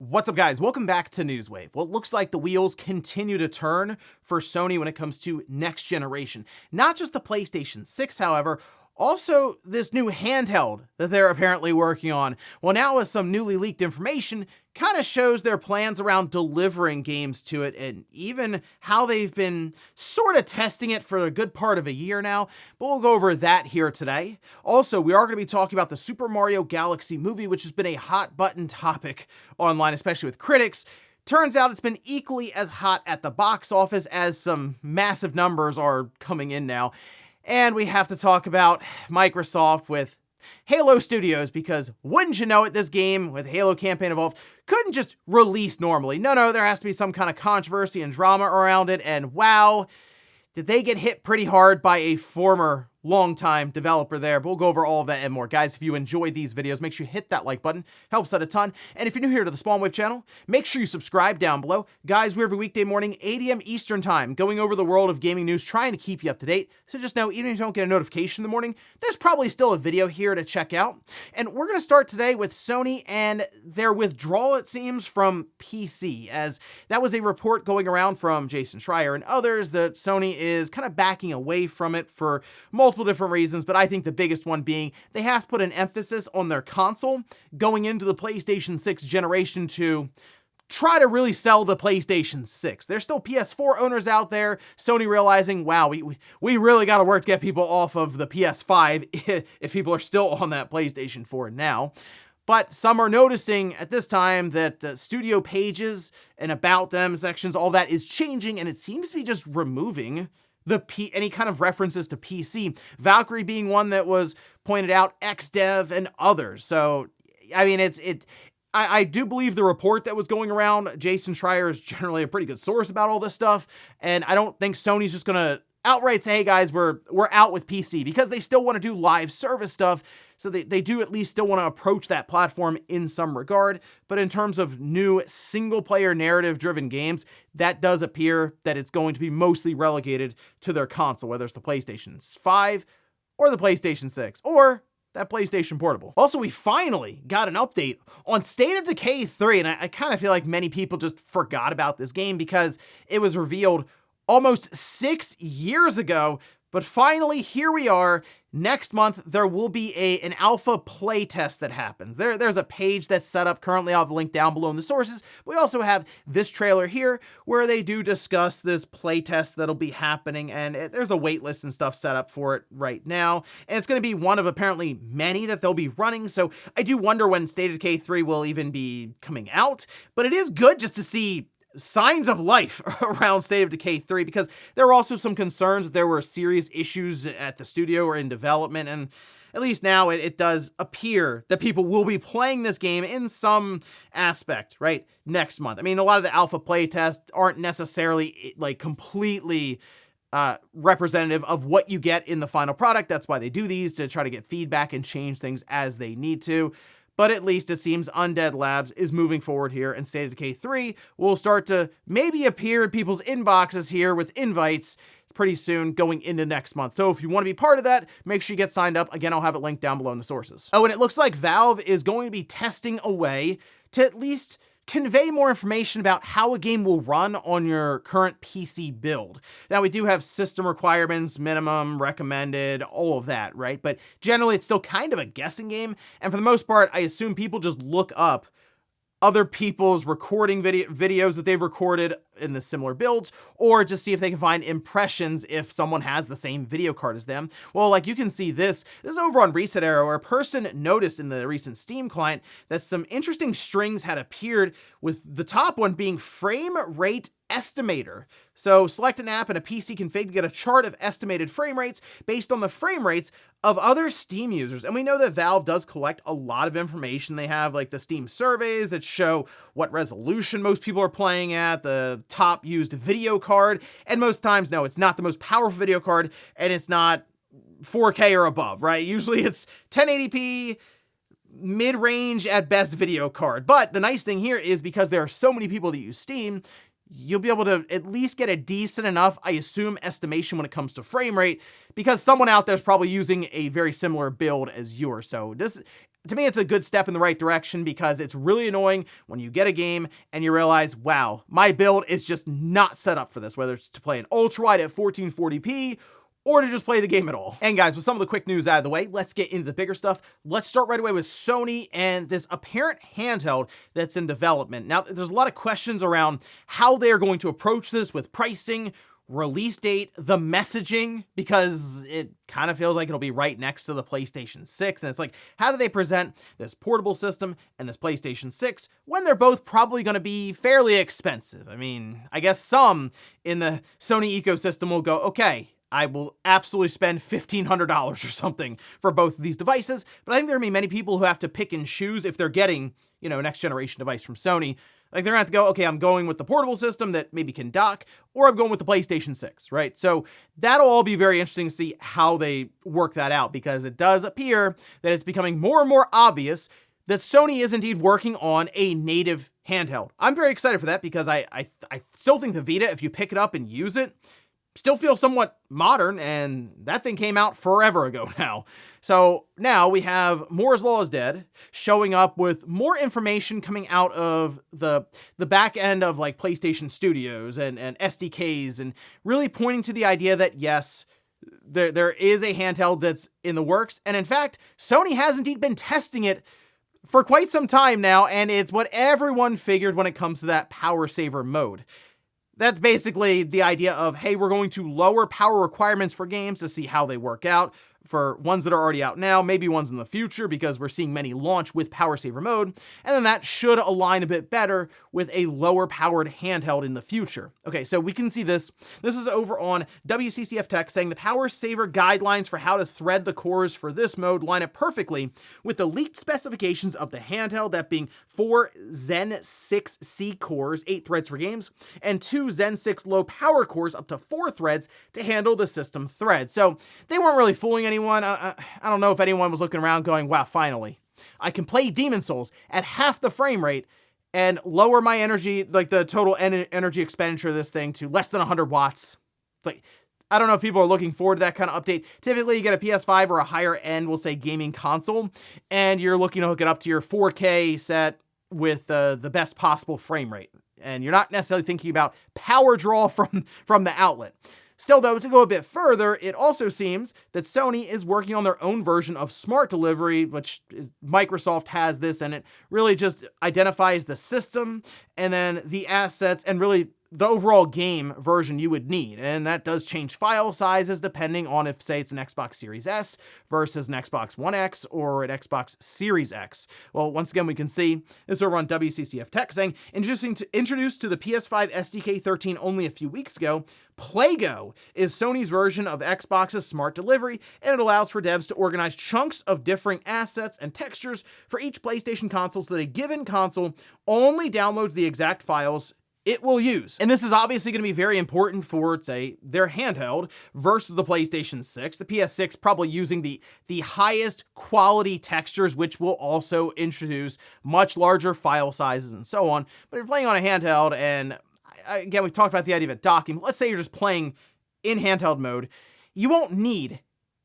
What's up, guys? Welcome back to Newswave. Well, it looks like the wheels continue to turn for Sony when it comes to next generation. Not just the PlayStation 6, however, also this new handheld that they're apparently working on. Well, now with some newly leaked information, kind of shows their plans around delivering games to it and even how they've been sort of testing it for a good part of a year now, but we'll go over that here today. Also, we are going to be talking about the Super Mario Galaxy movie, which has been a hot button topic online, especially with critics. Turns out it's been equally as hot at the box office as some massive numbers are coming in now. And we have to talk about Microsoft with Halo Studios, because wouldn't you know it, this game with Halo campaign involved couldn't just release normally. No, there has to be some kind of controversy and drama around it, and wow, did they get hit pretty hard by a former longtime developer there. But we'll go over all of that and more. Guys, if you enjoyed these videos, make sure you hit that like button. Helps out a ton. And if you're new here to the Spawnwave channel, make sure you subscribe down below. Guys, we're every weekday morning, 8 a.m. Eastern time, going over the world of gaming news, trying to keep you up to date. So just know, even if you don't get a notification in the morning, there's probably still a video here to check out. And we're going to start today with Sony and their withdrawal, it seems, from PC, as that was a report going around from Jason Schreier and others that Sony is kind of backing away from it for multiple different reasons, but I think the biggest one being they have to put an emphasis on their console going into the PlayStation 6 generation to try to really sell the PlayStation 6. There's still PS4 owners out there, Sony realizing, wow, we really got to work to get people off of the PS5 if people are still on that PlayStation 4 now. But some are noticing at this time that studio pages and about them sections, all that is changing, and it seems to be just removing any kind of references to PC. Valkyrie being one that was pointed out, XDev and others. So, I mean, I do believe the report that was going around, Jason Schreier is generally a pretty good source about all this stuff, and I don't think Sony's just gonna outright say, hey guys, we're out with PC, because they still want to do live service stuff. So they do at least still want to approach that platform in some regard. But in terms of new single-player narrative-driven games, that does appear that it's going to be mostly relegated to their console, whether it's the PlayStation 5 or the PlayStation 6 or that PlayStation Portable. Also, we finally got an update on State of Decay 3, and I kind of feel like many people just forgot about this game because it was revealed almost 6 years ago. But finally, here we are. Next month, there will be an alpha playtest that happens. There's a page that's set up currently. I'll have a link down below in the sources. We also have this trailer here where they do discuss this playtest that'll be happening, and there's a wait list and stuff set up for it right now. And it's going to be one of apparently many that they'll be running. So I do wonder when State of Decay 3 will even be coming out. But it is good just to see signs of life around State of Decay 3, because there were also some concerns that there were serious issues at the studio or in development, and at least now it does appear that people will be playing this game in some aspect, right, next month. I mean, a lot of the alpha playtests aren't necessarily like completely representative of what you get in the final product. That's why they do these, to try to get feedback and change things as they need to. But at least it seems Undead Labs is moving forward here, and State of Decay 3 will start to maybe appear in people's inboxes here with invites pretty soon going into next month. So if you want to be part of that, make sure you get signed up. Again, I'll have it linked down below in the sources. Oh, and it looks like Valve is going to be testing a way to at least convey more information about how a game will run on your current PC build. Now, we do have system requirements, minimum, recommended, all of that, right? But generally, it's still kind of a guessing game. And for the most part, I assume people just look up other people's recording videos that they've recorded in the similar builds, or just see if they can find impressions if someone has the same video card as them. Well, like you can see this is over on Reset Arrow, where a person noticed in the recent Steam client that some interesting strings had appeared, with the top one being frame rate estimator. So select an app in a PC config to get a chart of estimated frame rates based on the frame rates of other Steam users. And we know that Valve does collect a lot of information. They have like the Steam surveys that show what resolution most people are playing at, the top used video card, and most times, no, it's not the most powerful video card, and it's not 4K or above, right? Usually it's 1080p, mid-range at best video card. But the nice thing here is, because there are so many people that use Steam, you'll be able to at least get a decent enough, I assume, estimation when it comes to frame rate, because someone out there is probably using a very similar build as yours. So this, to me, it's a good step in the right direction because it's really annoying when you get a game and you realize, wow, my build is just not set up for this, whether it's to play an ultra wide at 1440p or to just play the game at all. And guys, with some of the quick news out of the way, let's get into the bigger stuff. Let's start right away with Sony and this apparent handheld that's in development. Now, there's a lot of questions around how they're going to approach this with pricing, release date, the messaging, because it kind of feels like it'll be right next to the PlayStation 6. And it's like, how do they present this portable system and this PlayStation 6 when they're both probably going to be fairly expensive? I mean, I guess some in the Sony ecosystem will go, okay, I will absolutely spend $1,500 or something for both of these devices. But I think there are many people who have to pick and choose if they're getting, a next generation device from Sony. Like they're gonna have to go, okay, I'm going with the portable system that maybe can dock, or I'm going with the PlayStation 6, right? So that'll all be very interesting to see how they work that out, because it does appear that it's becoming more and more obvious that Sony is indeed working on a native handheld. I'm very excited for that because I still think the Vita, if you pick it up and use it, still feels somewhat modern, and that thing came out forever ago now. So now we have Moore's Law is Dead showing up with more information coming out of the back end of like PlayStation Studios and SDKs, and really pointing to the idea that yes, there is a handheld that's in the works. And in fact, Sony has indeed been testing it for quite some time now, and it's what everyone figured when it comes to that power saver mode. That's basically the idea of, hey, we're going to lower power requirements for games to see how they work out for ones that are already out now, maybe ones in the future, because we're seeing many launch with power saver mode. And then that should align a bit better with a lower powered handheld in the future. Okay, so we can see this. This is over on WCCF Tech saying the power saver guidelines for how to thread the cores for this mode line up perfectly with the leaked specifications of the handheld, that being 4 Zen 6C cores, 8 threads for games, and 2 Zen 6 low power cores up to 4 threads to handle the system thread. So they weren't really fooling anyone. I don't know if anyone was looking around going, wow, finally, I can play Demon's Souls at half the frame rate and lower my energy, like the total energy expenditure of this thing, to less than 100 watts. It's like, I don't know if people are looking forward to that kind of update. Typically, you get a PS5 or a higher end, we'll say gaming console, and you're looking to hook it up to your 4K set with the best possible frame rate. And you're not necessarily thinking about power draw from the outlet. Still, though, to go a bit further, it also seems that Sony is working on their own version of smart delivery, which Microsoft has this, and it really just identifies the system and then the assets and really the overall game version you would need. And that does change file sizes depending on if, say, it's an Xbox Series S versus an Xbox One X or an Xbox Series X. Well, once again, we can see this over on WCCF Tech saying, introduced to the PS5 SDK 13 only a few weeks ago, PlayGo is Sony's version of Xbox's smart delivery, and it allows for devs to organize chunks of differing assets and textures for each PlayStation console so that a given console only downloads the exact files it will use. And this is obviously going to be very important for, say, their handheld versus the PlayStation 6. The PS6 probably using the highest quality textures, which will also introduce much larger file sizes and so on. But if you're playing on a handheld, and again, we've talked about the idea of it docking. Let's say you're just playing in handheld mode, you won't need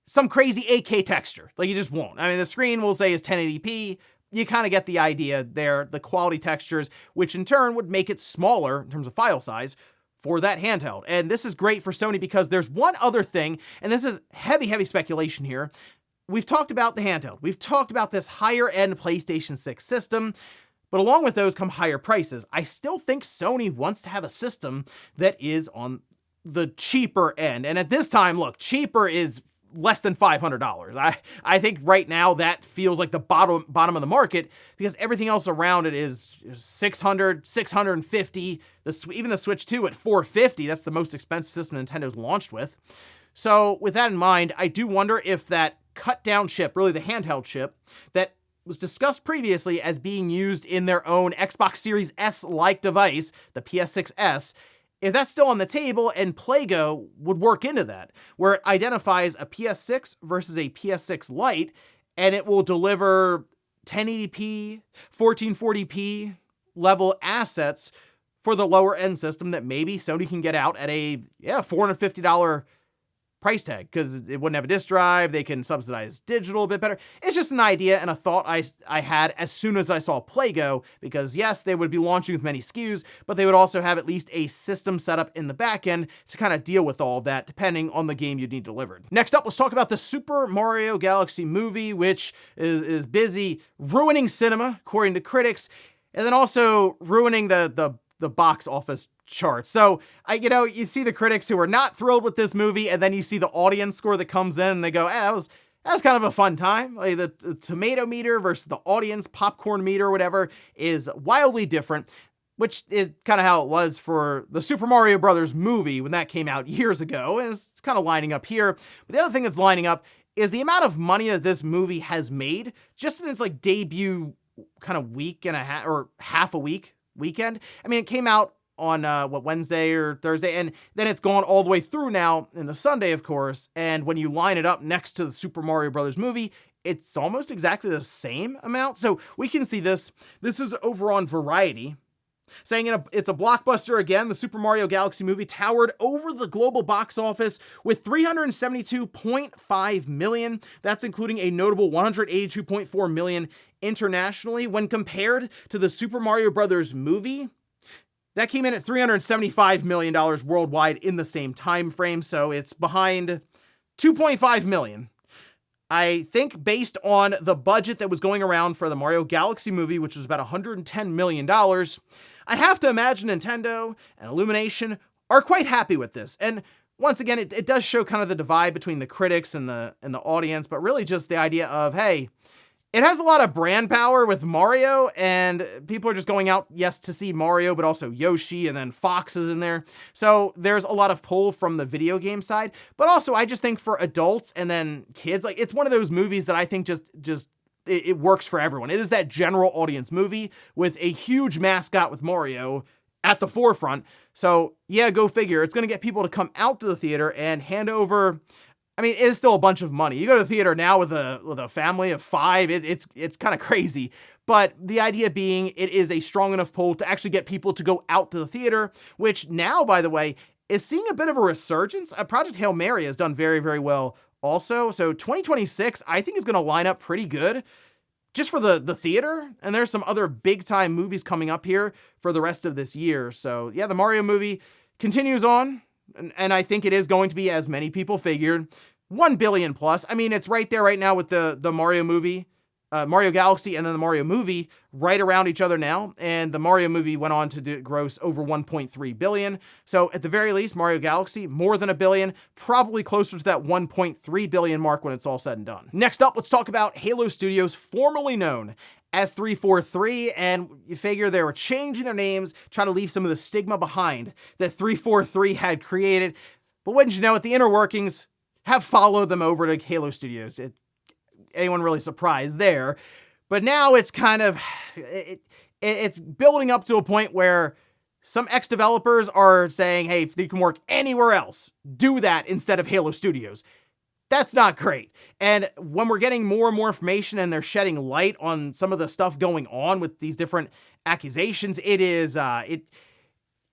some crazy 8K texture. Like, you just won't. I mean, the screen will say is 1080p. You kind of get the idea there, the quality textures, which in turn would make it smaller in terms of file size for that handheld. And this is great for Sony because there's one other thing, and this is heavy speculation here. We've talked about the handheld. We've talked about this higher end PlayStation 6 system, but along with those come higher prices. I still think Sony wants to have a system that is on the cheaper end. And at this time, look, cheaper is less than $500. I think right now that feels like the bottom of the market because everything else around it is $600, $650. Even the Switch 2 at $450. That's the most expensive system Nintendo's launched with. So with that in mind, I do wonder if that cut down chip, really the handheld chip, that was discussed previously as being used in their own Xbox Series S-like device, the PS6S, if that's still on the table, and PlayGo would work into that, where it identifies a PS6 versus a PS6 Lite, and it will deliver 1080p, 1440p level assets for the lower end system that maybe Sony can get out at a $450 price tag because it wouldn't have a disc drive. They can subsidize digital a bit better. It's just an idea and a thought I had as soon as I saw Playgo, because yes, they would be launching with many SKUs, but they would also have at least a system set up in the back end to kind of deal with all of that depending on the game you'd need delivered. Next up, let's talk about the Super Mario Galaxy movie, which is busy ruining cinema, according to critics, and then also ruining the box office charts. So you see the critics who are not thrilled with this movie, and then you see the audience score that comes in, and they go, that was kind of a fun time. Like the tomato meter versus the audience popcorn meter or whatever is wildly different, which is kind of how it was for the Super Mario Brothers movie when that came out years ago, and it's kind of lining up here. But the other thing that's lining up is the amount of money that this movie has made just in its like debut kind of week and a half or half a weekend. I mean, it came out on Wednesday or Thursday, and then it's gone all the way through now into Sunday, of course. And when you line it up next to the Super Mario Brothers movie, it's almost exactly the same amount. So we can see this. This is over on Variety, saying it's a blockbuster again. The Super Mario Galaxy movie towered over the global box office with $372.5 million. That's including a notable $182.4 million internationally. When compared to the Super Mario Brothers movie, that came in at $375 million worldwide in the same time frame, so it's behind $2.5 million. I think based on the budget that was going around for the Mario Galaxy movie, which was about $110 million, I have to imagine Nintendo and Illumination are quite happy with this. And once again, it does show kind of the divide between the critics and the audience, but really just the idea of, hey, it has a lot of brand power with Mario, and people are just going out, yes, to see Mario, but also Yoshi, and then Fox is in there. So there's a lot of pull from the video game side, but also I just think for adults and then kids, like it's one of those movies that I think just it works for everyone. It is that general audience movie with a huge mascot with Mario at the forefront. So yeah, go figure. It's going to get people to come out to the theater and hand over. I mean, it is still a bunch of money. You go to the theater now with a family of 5, it's kind of crazy. But the idea being it is a strong enough pull to actually get people to go out to the theater, which now, by the way, is seeing a bit of a resurgence. Project Hail Mary has done very, very well also. So 2026, I think, is going to line up pretty good just for the theater. And there's some other big time movies coming up here for the rest of this year. So yeah, the Mario movie continues on. And I think it is going to be, as many people figured, 1 billion plus. I mean, it's right there right now with the Mario movie, Mario Galaxy, and then the Mario movie right around each other now. And the Mario movie went on to gross over 1.3 billion. So at the very least, Mario Galaxy, more than $1 billion, probably closer to that 1.3 billion mark when it's all said and done. Next up, let's talk about Halo Studios, formerly known as 343, and you figure they were changing their names, trying to leave some of the stigma behind that 343 had created. But wouldn't you know it, the inner workings have followed them over to Halo Studios. Anyone really surprised there? But now it's kind of, it's building up to a point where some ex-developers are saying, hey, if they can work anywhere else, do that instead of Halo Studios. That's not great. And when we're getting more and more information and they're shedding light on some of the stuff going on with these different accusations, it is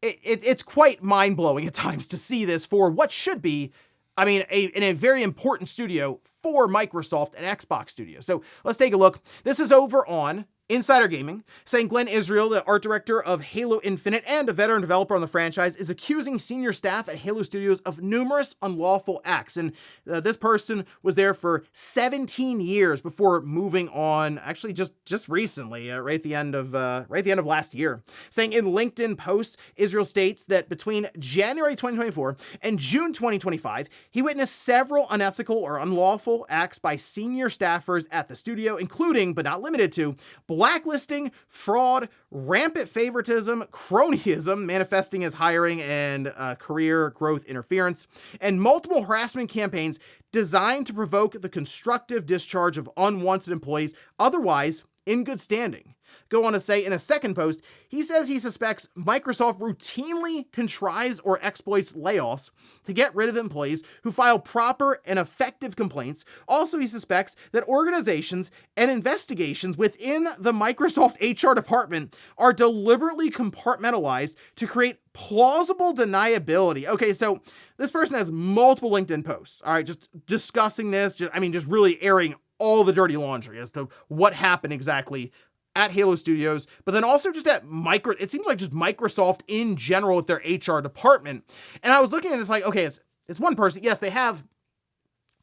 it's quite mind-blowing at times to see this for what should be, I mean, a very important studio for Microsoft and Xbox Studios. So let's take a look. This is over on Insider Gaming, saying Glenn Israel, the art director of Halo Infinite and a veteran developer on the franchise, is accusing senior staff at Halo Studios of numerous unlawful acts. And this person was there for 17 years before moving on, actually just recently, right at the end of last year. Saying in LinkedIn posts, Israel states that between January 2024 and June 2025, he witnessed several unethical or unlawful acts by senior staffers at the studio, including, but not limited to, blacklisting, fraud, rampant favoritism, cronyism, manifesting as hiring and career growth interference, and multiple harassment campaigns designed to provoke the constructive discharge of unwanted employees otherwise in good standing. Go on to say in a second post, he says he suspects Microsoft routinely contrives or exploits layoffs to get rid of employees who file proper and effective complaints. Also, he suspects that organizations and investigations within the Microsoft HR department are deliberately compartmentalized to create plausible deniability. Okay, so this person has multiple LinkedIn posts, all right, just discussing this, just really airing all the dirty laundry as to what happened exactly at Halo Studios, but then also just at it seems like just Microsoft in general with their HR department. And I was looking at this like, okay, it's one person. Yes, they have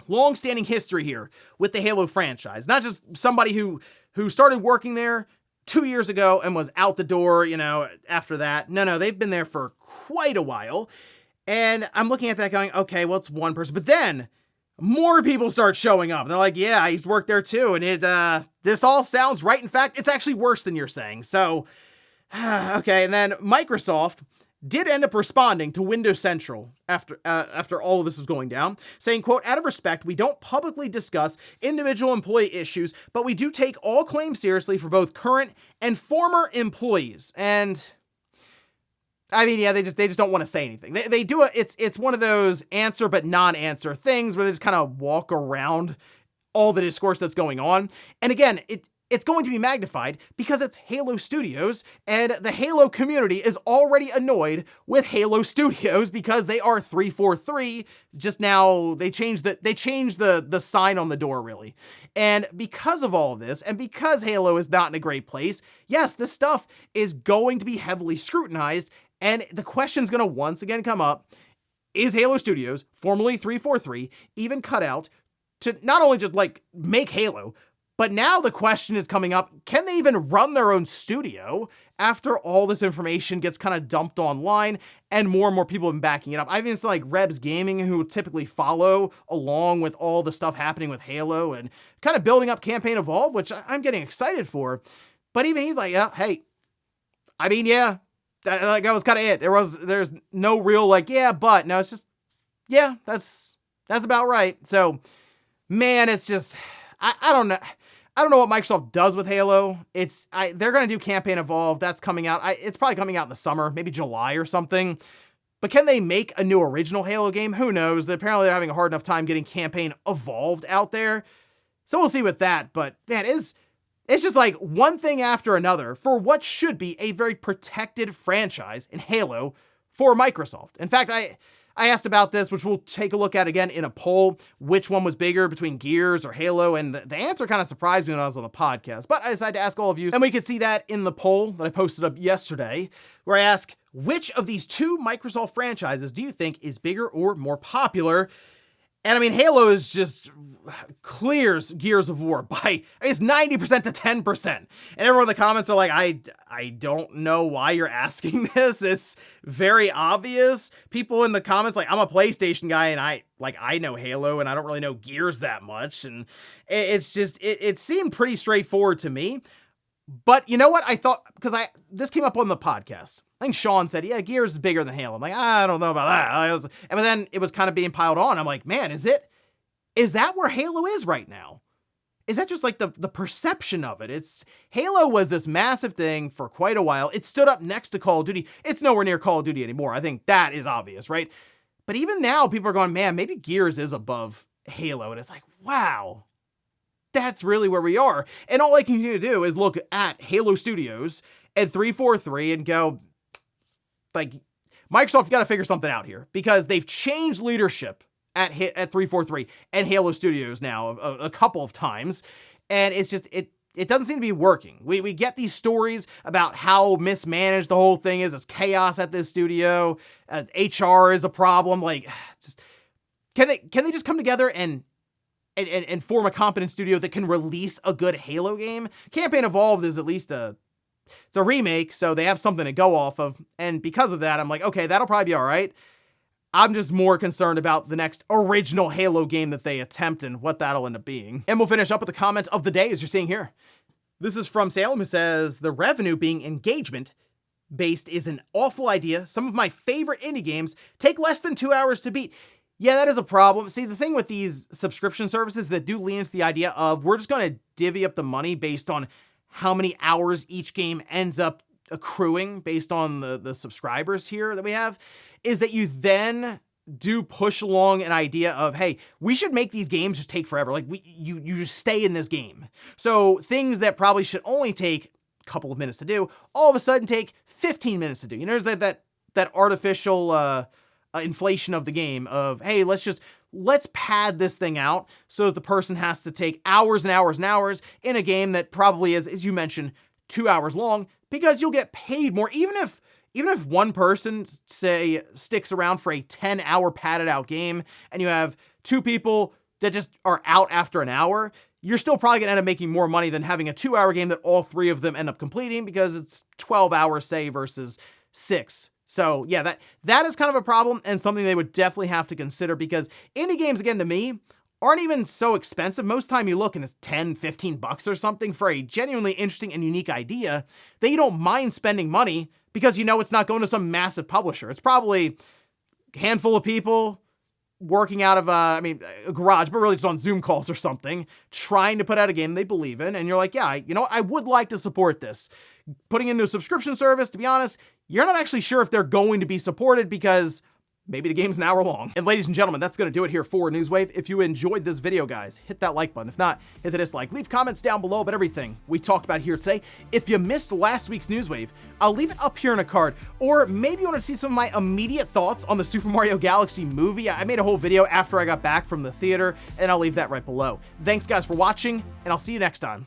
long-standing history here with the Halo franchise, not just somebody who started working there 2 years ago and was out the door, after that. No, they've been there for quite a while. And I'm looking at that going, okay, well, it's one person. But then more people start showing up. And they're like, yeah, I used to work there too. And this all sounds right. In fact, it's actually worse than you're saying. So, okay. And then Microsoft did end up responding to Windows Central after all of this was going down, saying, quote, out of respect, we don't publicly discuss individual employee issues, but we do take all claims seriously for both current and former employees. And I mean, yeah, they just don't want to say anything. They do it's one of those answer but non-answer things where they just kind of walk around all the discourse that's going on. And again, it's going to be magnified because it's Halo Studios, and the Halo community is already annoyed with Halo Studios because they are 343. Just now, they changed the sign on the door, really. And because of all of this, and because Halo is not in a great place, yes, this stuff is going to be heavily scrutinized, and the question's going to once again come up: is Halo Studios, formerly 343, even cut out to not only just make Halo, but now the question is coming up, can they even run their own studio after all this information gets kind of dumped online and more people have been backing it up? I've even seen Rebs Gaming, who typically follow along with all the stuff happening with Halo and kind of building up Campaign Evolve, which I'm getting excited for. But even he's like, yeah, hey, I mean, yeah, that was kind of it. There's no real yeah, but no, it's just, yeah, that's about right. So, man, it's just, I don't know. I don't know what Microsoft does with Halo. They're going to do Campaign Evolve. That's coming out. It's probably coming out in the summer, maybe July or something. But can they make a new original Halo game? Who knows? Apparently they're having a hard enough time getting Campaign Evolved out there. So we'll see with that. But man, it's just one thing after another for what should be a very protected franchise in Halo for Microsoft. In fact, I asked about this, which we'll take a look at again in a poll, which one was bigger between Gears or Halo, and the answer kind of surprised me when I was on the podcast, but I decided to ask all of you, and we could see that in the poll that I posted up yesterday, where I ask, which of these two Microsoft franchises do you think is bigger or more popular? And I mean, Halo is just clears Gears of War by, it's 90% to 10%. And everyone in the comments are like, I don't know why you're asking this. It's very obvious. People in the comments I'm a PlayStation guy and I know Halo and I don't really know Gears that much. And it's just, it seemed pretty straightforward to me. But you know what? I thought, because this came up on the podcast. I think Sean said, yeah, Gears is bigger than Halo. I'm like, I don't know about that. But then it was kind of being piled on. I'm like, man, is that where Halo is right now? Is that just the perception of it? Halo was this massive thing for quite a while. It stood up next to Call of Duty. It's nowhere near Call of Duty anymore. I think that is obvious, right? But even now, people are going, man, maybe Gears is above Halo. And it's like, wow, that's really where we are. And all I can continue to do is look at Halo Studios and 343 and go, Microsoft got to figure something out here, because they've changed leadership at 343 and Halo Studios now a couple of times. And it's just, it doesn't seem to be working. We get these stories about how mismanaged the whole thing is. It's chaos at this studio. HR is a problem. Can they just come together and form a competent studio that can release a good Halo game? Campaign Evolved is at least it's a remake, so they have something to go off of. And because of that, I'm like, okay, that'll probably be all right. I'm just more concerned about the next original Halo game that they attempt and what that'll end up being. And we'll finish up with the comment of the day, as you're seeing here. This is from Salem, who says, the revenue being engagement based is an awful idea. Some of my favorite indie games take less than 2 hours to beat. Yeah, that is a problem. See, the thing with these subscription services that do lean into the idea of we're just going to divvy up the money based on how many hours each game ends up accruing based on the subscribers here that we have, is that you then do push along an idea of, hey, we should make these games just take forever. You just stay in this game. So things that probably should only take a couple of minutes to do, all of a sudden take 15 minutes to do. There's that that artificial inflation of the game of, hey, let's pad this thing out so that the person has to take hours and hours and hours in a game that probably is, as you mentioned, 2 hours long, because you'll get paid more. Even if one person, say, sticks around for a 10-hour padded out game and you have 2 people that just are out after an hour, you're still probably gonna end up making more money than having a 2-hour game that all 3 of them end up completing, because it's 12 hours, say, versus 6. So yeah, that is kind of a problem and something they would definitely have to consider, because indie games, again, to me, aren't even so expensive. Most time you look and it's 10, 15 bucks or something for a genuinely interesting and unique idea that you don't mind spending money, because you know it's not going to some massive publisher. It's probably a handful of people working out of a garage, but really just on Zoom calls or something, trying to put out a game they believe in. And you're like, yeah, you know what? I would like to support this. Putting into a subscription service, to be honest, you're not actually sure if they're going to be supported, because maybe the game's an hour long. And ladies and gentlemen, that's going to do it here for Newswave. If you enjoyed this video, guys, hit that like button. If not, hit the dislike. Leave comments down below about everything we talked about here today. If you missed last week's Newswave, I'll leave it up here in a card. Or maybe you want to see some of my immediate thoughts on the Super Mario Galaxy movie. I made a whole video after I got back from the theater, and I'll leave that right below. Thanks, guys, for watching, and I'll see you next time.